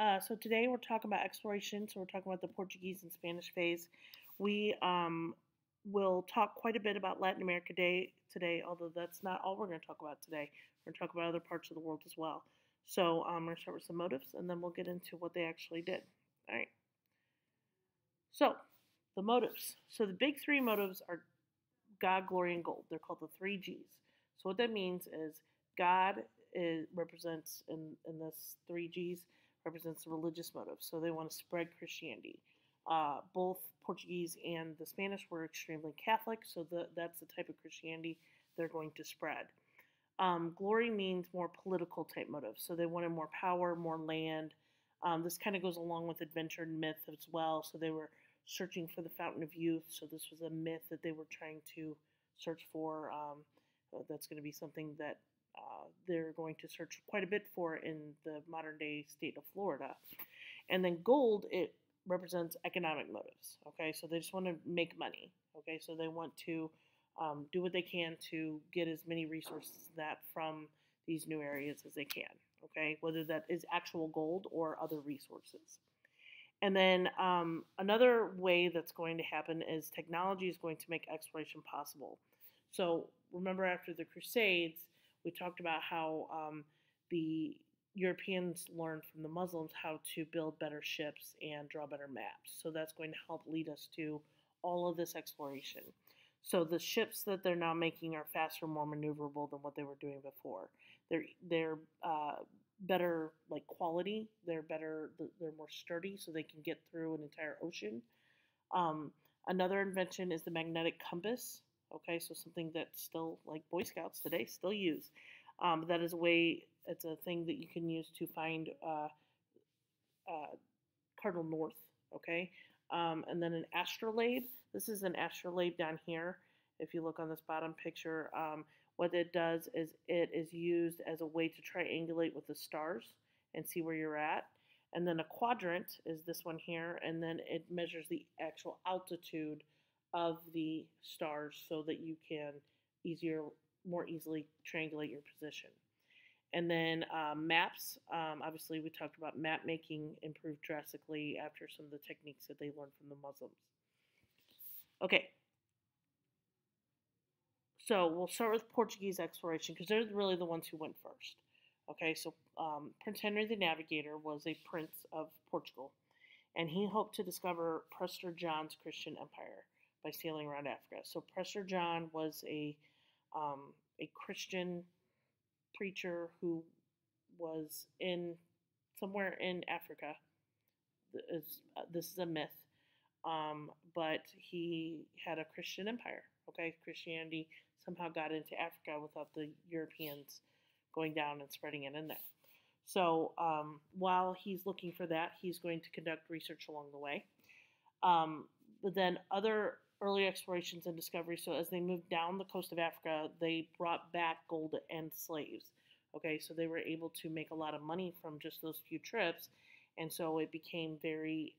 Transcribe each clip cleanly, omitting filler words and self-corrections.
So today we're talking about exploration. So we're talking about the Portuguese and Spanish phase. We will talk quite a bit about Latin America Day today, although that's not all we're going to talk about today. We're going to talk about other parts of the world as well. So we're going to start with some motives, and then we'll get into what they actually did. All right. So the motives. So the big three motives are God, glory, and gold. They're called the three G's. So what that means is God represents in this three G's represents the religious motive. So they want to spread Christianity. Both Portuguese and the Spanish were extremely Catholic, so that's the type of Christianity they're going to spread. Glory means more political type motives. So they wanted more power, more land. This kind of goes along with adventure and myth as well. So they were searching for the fountain of youth. So this was a myth that they were trying to search for. That's going to be something that they're going to search quite a bit for in the modern day state of Florida. And then gold, it represents economic motives. Okay, so they just want to make money. Okay, so they want to do what they can to get as many resources that from these new areas as they can. Okay, whether that is actual gold or other resources. And then another way that's going to happen is technology is going to make exploration possible. So remember, after the Crusades, we talked about how the Europeans learned from the Muslims how to build better ships and draw better maps. So that's going to help lead us to all of this exploration. So the ships that they're now making are faster, more maneuverable than what they were doing before. They're better like quality. They're better. They're more sturdy, so they can get through an entire ocean. Another invention is the magnetic compass. Okay, so something that still, like Boy Scouts today, still use. That is a way. It's a thing that you can use to find cardinal north. Okay, and then an astrolabe. This is an astrolabe down here. If you look on this bottom picture, what it does is it is used as a way to triangulate with the stars and see where you're at. And then a quadrant is this one here, and then it measures the actual altitude of the stars so that you can more easily triangulate your position. And then maps, obviously we talked about map making improved drastically after some of the techniques that they learned from the Muslims. Okay, so we'll start with Portuguese exploration because they're really the ones who went first. Okay, so Prince Henry the Navigator was a prince of Portugal, and he hoped to discover Prester John's Christian empire by sailing around Africa. So Prester John was a Christian preacher who was in somewhere in Africa. This is a myth, but he had a Christian empire. Okay, Christianity somehow got into Africa without the Europeans going down and spreading it in there. So while he's looking for that, he's going to conduct research along the way. But then other early explorations and discoveries, so as they moved down the coast of Africa, they brought back gold and slaves. Okay, so they were able to make a lot of money from just those few trips, and so it became very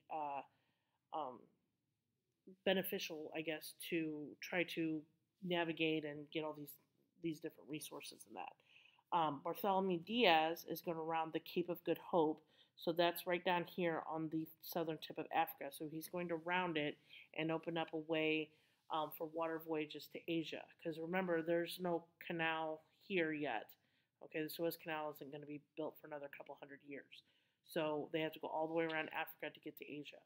beneficial, I guess, to try to navigate and get all these different resources in that. Bartholomew Diaz is going to round the Cape of Good Hope, so that's right down here on the southern tip of Africa. So he's going to round it and open up a way for water voyages to Asia. Because remember, there's no canal here yet. Okay, the Suez Canal isn't going to be built for another couple hundred years. So they have to go all the way around Africa to get to Asia.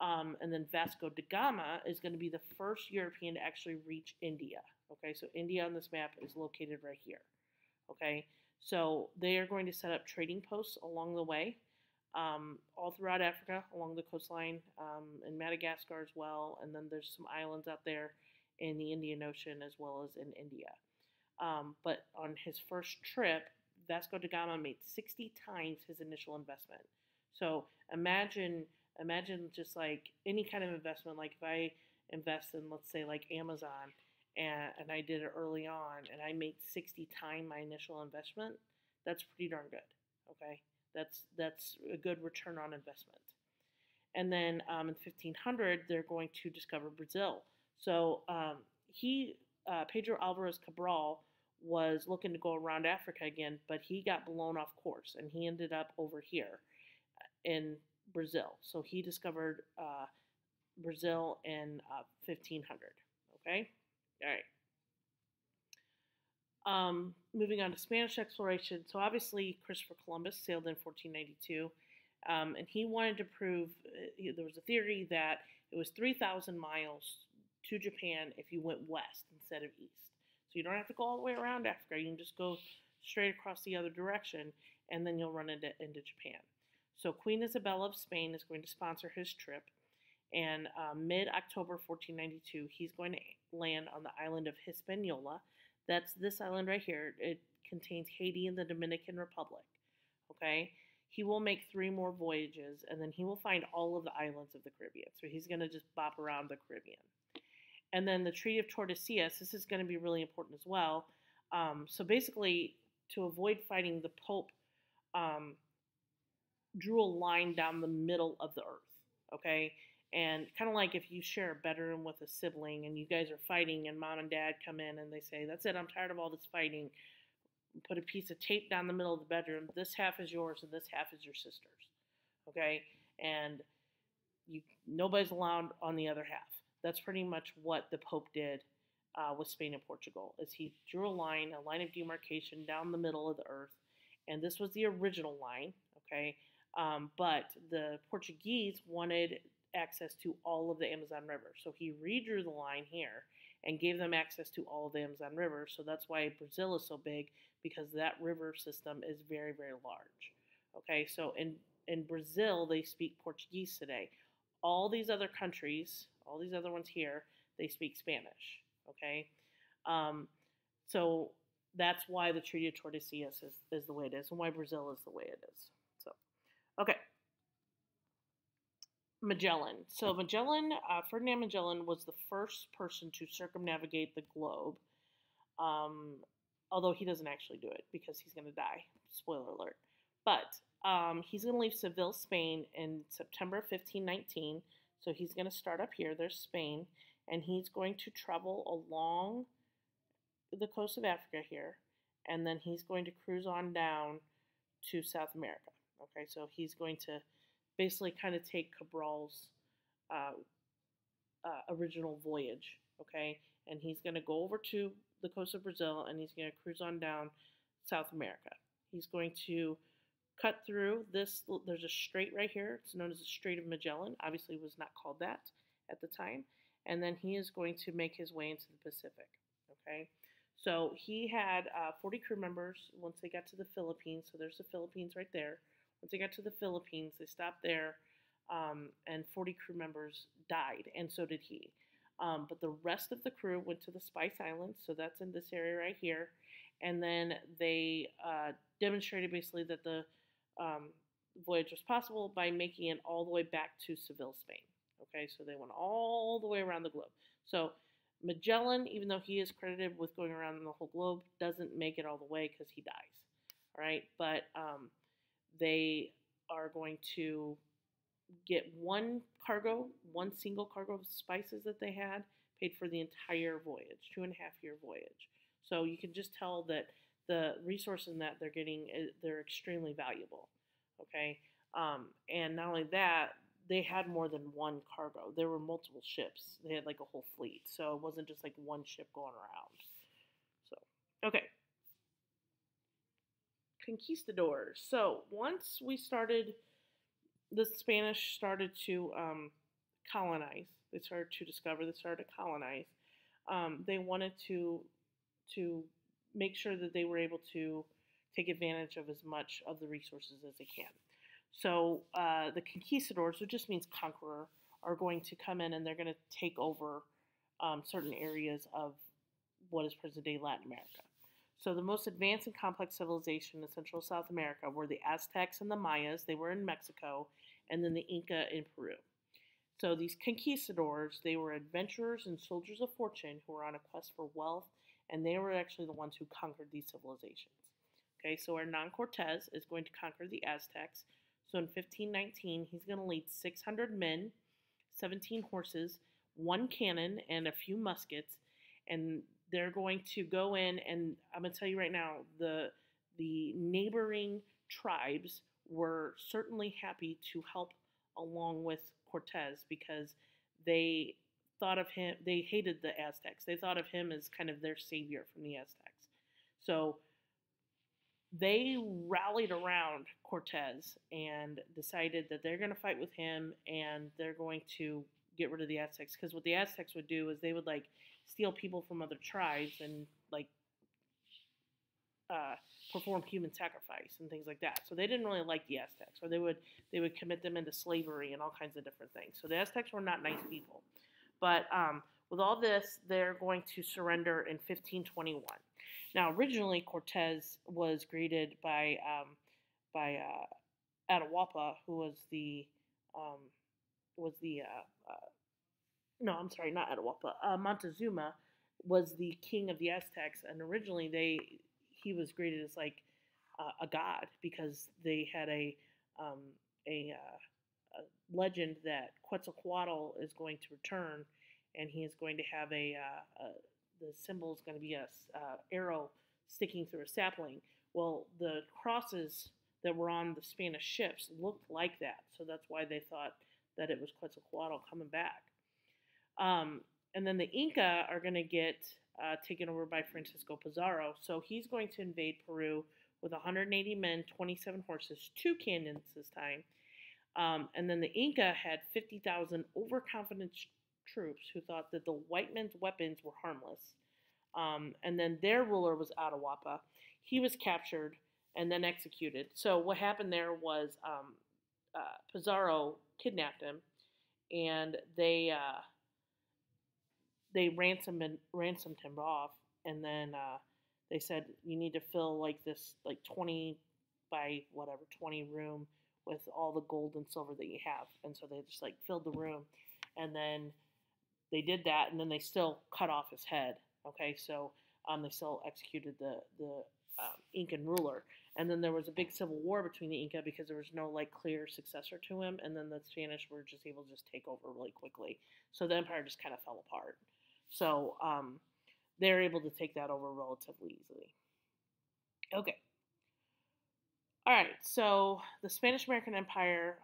And then Vasco da Gama is going to be the first European to actually reach India. Okay, so India on this map is located right here. Okay, so they are going to set up trading posts along the way, all throughout Africa, along the coastline, in Madagascar as well, and then there's some islands out there in the Indian Ocean as well as in India. But on his first trip, Vasco da Gama made 60 times his initial investment. So imagine just like any kind of investment, like if I invest in, let's say, like Amazon, and I did it early on, and I made 60 times my initial investment, that's pretty darn good. Okay, that's a good return on investment. And then in 1500, they're going to discover Brazil. So Pedro Alvarez Cabral was looking to go around Africa again, but he got blown off course, and he ended up over here. in Brazil. So he discovered Brazil in 1500. Okay, all right. Moving on to Spanish exploration. So obviously Christopher Columbus sailed in 1492, and he wanted to prove there was a theory that it was 3,000 miles to Japan if you went west instead of east. So you don't have to go all the way around Africa. You can just go straight across the other direction, and then you'll run into Japan. So Queen Isabella of Spain is going to sponsor his trip, and mid-October 1492, he's going to land on the island of Hispaniola. That's this island right here. It contains Haiti and the Dominican Republic. Okay? He will make 3 more voyages, and then he will find all of the islands of the Caribbean. So he's going to just bop around the Caribbean. And then the Treaty of Tordesillas, this is going to be really important as well. So basically, to avoid fighting, the Pope drew a line down the middle of the earth. Okay? And kind of like if you share a bedroom with a sibling and you guys are fighting and mom and dad come in and they say, that's it, I'm tired of all this fighting. Put a piece of tape down the middle of the bedroom. This half is yours and this half is your sister's. Okay? And nobody's allowed on the other half. That's pretty much what the Pope did with Spain and Portugal, is he drew a line of demarcation down the middle of the earth. And this was the original line. Okay? But the Portuguese wanted access to all of the Amazon River. So he redrew the line here and gave them access to all of the Amazon River. So that's why Brazil is so big, because that river system is very, very large. Okay, so in Brazil, they speak Portuguese today. All these other countries, all these other ones here, they speak Spanish. Okay, so that's why the Treaty of Tordesillas is the way it is, and why Brazil is the way it is. So, okay. Magellan. So Ferdinand Magellan was the first person to circumnavigate the globe, although he doesn't actually do it because he's going to die. Spoiler alert. But he's going to leave Seville, Spain in September 1519. So he's going to start up here. There's Spain. And he's going to travel along the coast of Africa here. And then he's going to cruise on down to South America. Okay, so he's going to basically kind of take Cabral's original voyage, okay? And he's going to go over to the coast of Brazil, and he's going to cruise on down South America. He's going to cut through this. There's a strait right here. It's known as the Strait of Magellan. Obviously, it was not called that at the time. And then he is going to make his way into the Pacific, okay? So he had 40 crew members once they got to the Philippines. So there's the Philippines right there. Once they got to the Philippines, they stopped there, and 40 crew members died, and so did he. But the rest of the crew went to the Spice Islands, so that's in this area right here, and then they demonstrated basically that the voyage was possible by making it all the way back to Seville, Spain. Okay, so they went all the way around the globe. So Magellan, even though he is credited with going around the whole globe, doesn't make it all the way because he dies. All right, but they are going to get one single cargo of spices that they had, paid for the entire voyage, 2.5-year voyage. So you can just tell that the resources that they're getting, they're extremely valuable. Okay, and not only that, they had more than one cargo. There were multiple ships. They had like a whole fleet, so it wasn't just like one ship going around. So, okay. Conquistadors. So once the Spanish started to colonize. They started to discover. They started to colonize. They wanted to make sure that they were able to take advantage of as much of the resources as they can. So the conquistadors, which just means conqueror, are going to come in and they're going to take over certain areas of what is present-day Latin America. So the most advanced and complex civilization in Central South America were the Aztecs and the Mayas. They were in Mexico, and then the Inca in Peru. So these conquistadors, they were adventurers and soldiers of fortune who were on a quest for wealth, and they were actually the ones who conquered these civilizations. Okay, so Hernan Cortez is going to conquer the Aztecs. So in 1519, he's going to lead 600 men, 17 horses, 1 cannon, and a few muskets, and they're going to go in, and I'm going to tell you right now, the neighboring tribes were certainly happy to help along with Cortez because they they hated the Aztecs. They thought of him as kind of their savior from the Aztecs. So they rallied around Cortez and decided that they're going to fight with him and they're going to get rid of the Aztecs. Because what the Aztecs would do is they would like steal people from other tribes and like uh, perform human sacrifice and things like that. So they didn't really like the Aztecs, or they would commit them into slavery and all kinds of different things. So the Aztecs were not nice people. But with all this, they're going to surrender in 1521. Now, originally Cortez was greeted by Atahualpa, who um, was the no, I'm sorry, not Atahualpa. Montezuma was the king of the Aztecs, and originally he was greeted as like a god because they had um, a legend that Quetzalcoatl is going to return, and he is going to have the symbol is going to be a arrow sticking through a sapling. Well, the crosses that were on the Spanish ships looked like that, so that's why they thought that it was Quetzalcoatl coming back. And then the Inca are going to get taken over by Francisco Pizarro. So he's going to invade Peru with 180 men, 27 horses, 2 cannons this time. And then the Inca had 50,000 overconfident troops who thought that the white men's weapons were harmless. And then their ruler was Atahualpa. He was captured and then executed. So what happened there was Pizarro kidnapped him, and they ransomed him off, and then they said you need to fill like this 20 by whatever 20 room with all the gold and silver that you have, and so they just like filled the room, and then they did that, and then they still cut off his head. Okay, so they still executed the Incan ruler, and then there was a big civil war between the Inca because there was no like clear successor to him, and then the Spanish were just able to just take over really quickly, so the empire just kind of fell apart. So they're able to take that over relatively easily. Okay. All right. So the Spanish American Empire,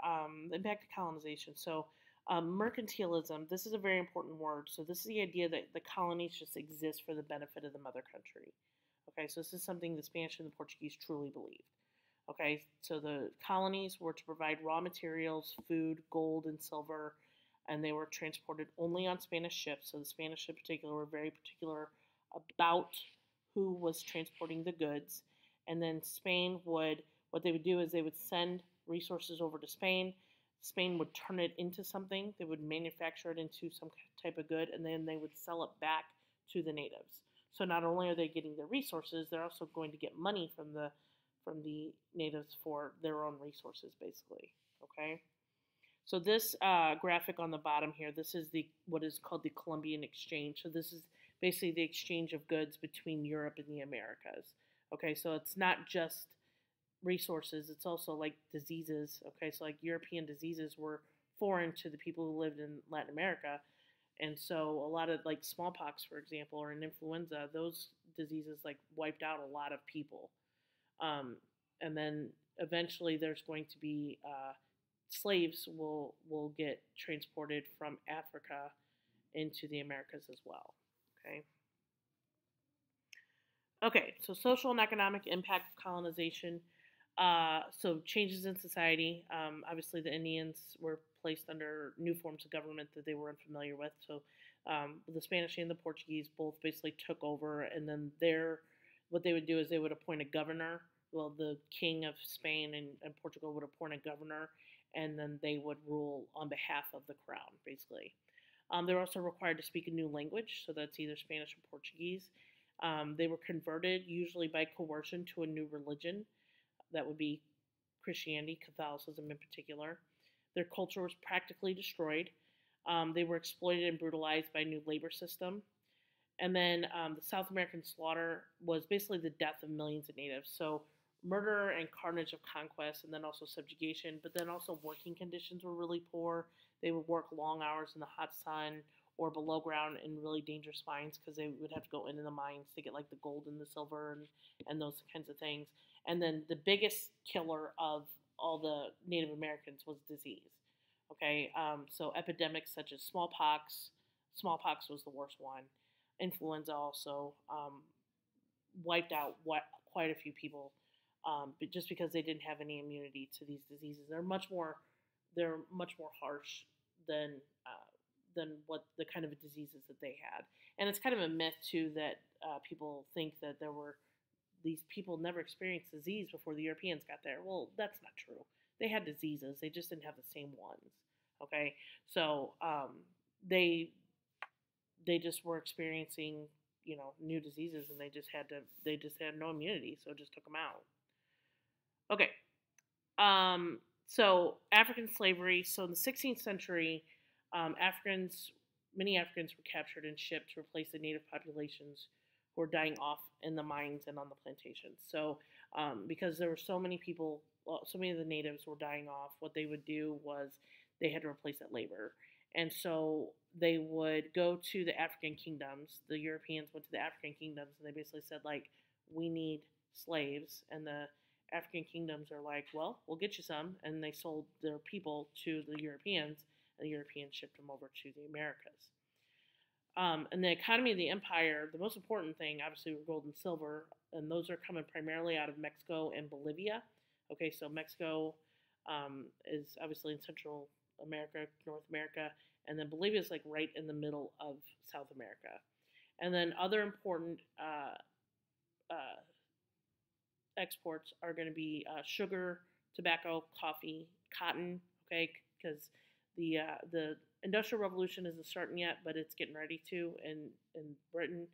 the impact of colonization. So mercantilism, this is a very important word. So this is the idea that the colonies just exist for the benefit of the mother country. Okay. So this is something the Spanish and the Portuguese truly believed. Okay. So the colonies were to provide raw materials, food, gold, and silver, and they were transported only on Spanish ships. So the Spanish in particular were very particular about who was transporting the goods. And then what they would do is they would send resources over to Spain. Spain would turn it into something. They would manufacture it into some type of good, and then they would sell it back to the natives. So not only are they getting the resources, they're also going to get money from the natives for their own resources, basically. Okay. So this graphic on the bottom here, this is what is called the Columbian Exchange. So this is basically the exchange of goods between Europe and the Americas. Okay, so it's not just resources, it's also like diseases. Okay, so like European diseases were foreign to the people who lived in Latin America. And so a lot of like smallpox, for example, or an influenza, those diseases like wiped out a lot of people. And then eventually there's going to be slaves will get transported from Africa into the Americas as well. Okay. Okay, so social and economic impact of colonization. So changes in society. Obviously, the Indians were placed under new forms of government that they were unfamiliar with. So the Spanish and the Portuguese both basically took over, and then what they would do is they would appoint a governor. Well, the king of Spain and Portugal would appoint a governor, and then they would rule on behalf of the crown, basically. They're also required to speak a new language, so that's either Spanish or Portuguese. They were converted, usually by coercion, to a new religion. That would be Christianity, Catholicism in particular. Their culture was practically destroyed. They were exploited and brutalized by a new labor system. And then the South American slaughter was basically the death of millions of natives. So murder and carnage of conquest, and then also subjugation, but then also working conditions were really poor. They would work long hours in the hot sun or below ground in really dangerous mines because they would have to go into the mines to get like the gold and the silver and those kinds of things. And then the biggest killer of all the Native Americans was disease. Okay, so epidemics such as smallpox was the worst one. Influenza also wiped out quite a few people, but just because they didn't have any immunity to these diseases. They're much more harsh than what the kind of diseases that they had. And it's kind of a myth too that people think that there were these people never experienced disease before the Europeans got there. Well, that's not true. They had diseases, they just didn't have the same ones. Okay, so they just were experiencing new diseases, and they just had no immunity, so it just took them out. Okay, so African slavery. So in the 16th century, Africans many Africans were captured and shipped to replace the native populations who were dying off in the mines and on the plantations. So because there were so many people, well, so many of the natives were dying off, what they would do was they had to replace that labor. And so they would go to the African kingdoms. The Europeans went to the African kingdoms, and they basically said, like, we need slaves. And the African kingdoms are like, well, we'll get you some. And they sold their people to the Europeans, and the Europeans shipped them over to the Americas. And the economy of the empire, the most important thing, obviously, were gold and silver, and those are coming primarily out of Mexico and Bolivia. Okay, so Mexico is obviously in Central America, North America, and then Bolivia is like right in the middle of South America. And then other important exports are going to be sugar, tobacco, coffee, cotton. Okay, because the Industrial Revolution isn't starting yet, but it's getting ready to in Britain.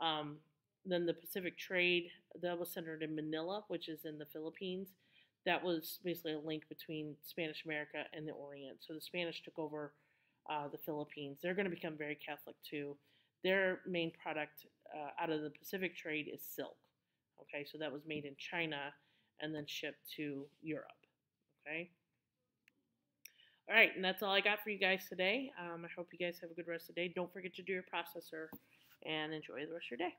Um, then the Pacific trade that was centered in Manila, which is in the Philippines. That was basically a link between Spanish America and the Orient. So the Spanish took over the Philippines. They're going to become very Catholic too. Their main product out of the Pacific trade is silk. Okay, so that was made in China and then shipped to Europe. Okay. All right, and that's all I got for you guys today. I hope you guys have a good rest of the day. Don't forget to do your processor and enjoy the rest of your day.